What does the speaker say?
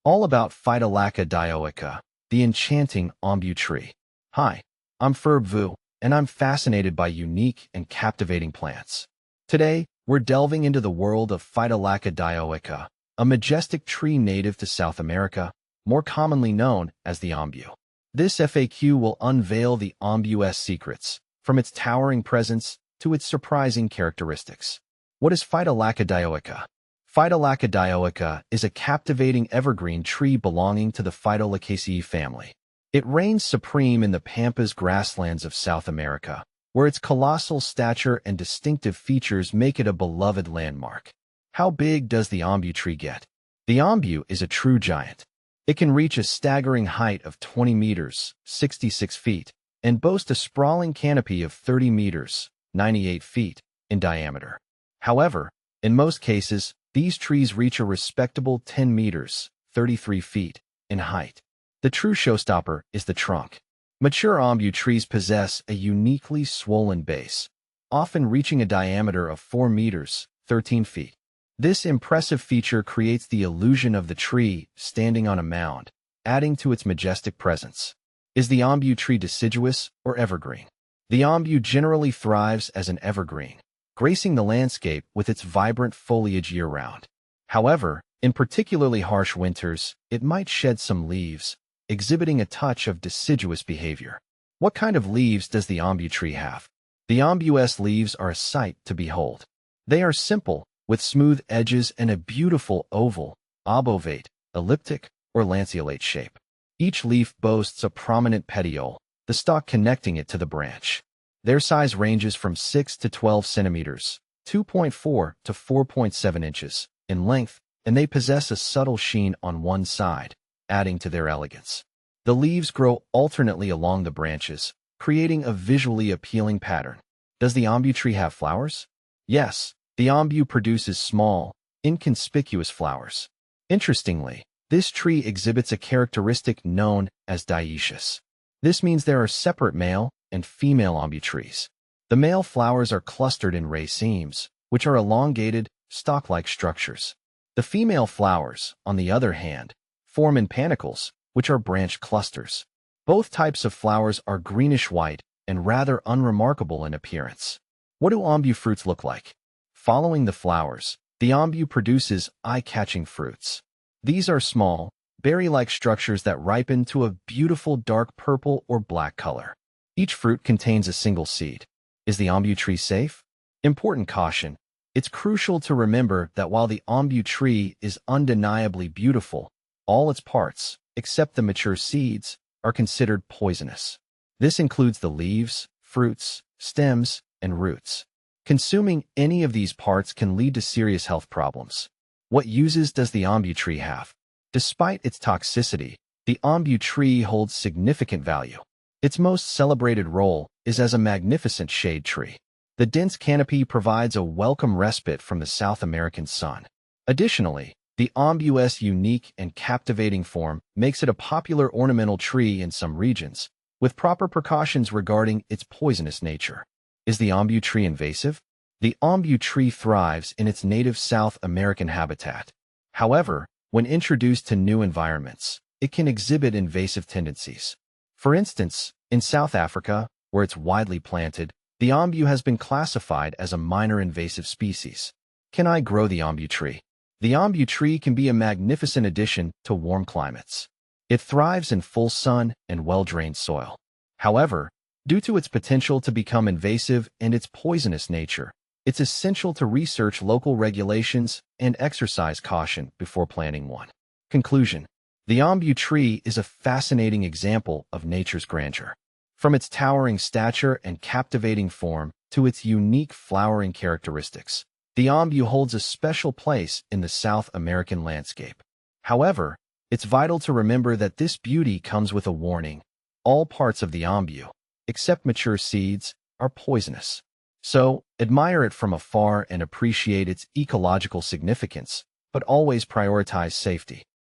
All about Phytolacca dioica, the enchanting Ombu tree. Hi, I'm Vu, and I'm fascinated by unique and captivating plants. Today, we're delving into the world of Phytolacca dioica, a majestic tree native to South America, more commonly known as the Ombu. This FAQ will unveil the Ombu's secrets, from its towering presence to its surprising characteristics. What is Phytolacca dioica? Phytolacca dioica is a captivating evergreen tree belonging to the Phytolaccaceae family. It reigns supreme in the pampas grasslands of South America, where its colossal stature and distinctive features make it a beloved landmark. How big does the Ombu tree get? The Ombu is a true giant. It can reach a staggering height of 20 meters, 66 feet, and boast a sprawling canopy of 30 meters, 98 feet, in diameter. However, in most cases, these trees reach a respectable 10 meters, 33 feet, in height. The true showstopper is the trunk. Mature Ombu trees possess a uniquely swollen base, often reaching a diameter of 4 meters, 13 feet. This impressive feature creates the illusion of the tree standing on a mound, adding to its majestic presence. Is the Ombu tree deciduous or evergreen? The Ombu generally thrives as an evergreen, gracing the landscape with its vibrant foliage year-round. However, in particularly harsh winters, it might shed some leaves, exhibiting a touch of deciduous behavior. What kind of leaves does the Ombu tree have? The Ombu's leaves are a sight to behold. They are simple, with smooth edges and a beautiful oval, obovate, elliptic, or lanceolate shape. Each leaf boasts a prominent petiole, the stalk connecting it to the branch. Their size ranges from 6 to 12 centimeters, 2.4 to 4.7 inches, in length, and they possess a subtle sheen on one side, adding to their elegance. The leaves grow alternately along the branches, creating a visually appealing pattern. Does the Ombu tree have flowers? Yes, the Ombu produces small, inconspicuous flowers. Interestingly, this tree exhibits a characteristic known as dioecious. This means there are separate male and female Ombu trees. The male flowers are clustered in racemes, which are elongated, stalk-like structures. The female flowers, on the other hand, form in panicles, which are branched clusters. Both types of flowers are greenish-white and rather unremarkable in appearance. What do Ombu fruits look like? Following the flowers, the Ombu produces eye-catching fruits. These are small, berry-like structures that ripen to a beautiful dark purple or black color. Each fruit contains a single seed. Is the Ombu tree safe? Important caution. It's crucial to remember that while the Ombu tree is undeniably beautiful, all its parts, except the mature seeds, are considered poisonous. This includes the leaves, fruits, stems, and roots. Consuming any of these parts can lead to serious health problems. What uses does the Ombu tree have? Despite its toxicity, the Ombu tree holds significant value. Its most celebrated role is as a magnificent shade tree. The dense canopy provides a welcome respite from the South American sun. Additionally, the Ombu's unique and captivating form makes it a popular ornamental tree in some regions, with proper precautions regarding its poisonous nature. Is the Ombu tree invasive? The Ombu tree thrives in its native South American habitat. However, when introduced to new environments, it can exhibit invasive tendencies. For instance, in South Africa, where it's widely planted, the Ombu has been classified as a minor invasive species. Can I grow the Ombu tree? The Ombu tree can be a magnificent addition to warm climates. It thrives in full sun and well-drained soil. However, due to its potential to become invasive and its poisonous nature, it's essential to research local regulations and exercise caution before planting one. Conclusion. The Ombu tree is a fascinating example of nature's grandeur. From its towering stature and captivating form to its unique flowering characteristics, the Ombu holds a special place in the South American landscape. However, it's vital to remember that this beauty comes with a warning. All parts of the Ombu, except mature seeds, are poisonous. So, admire it from afar and appreciate its ecological significance, but always prioritize safety.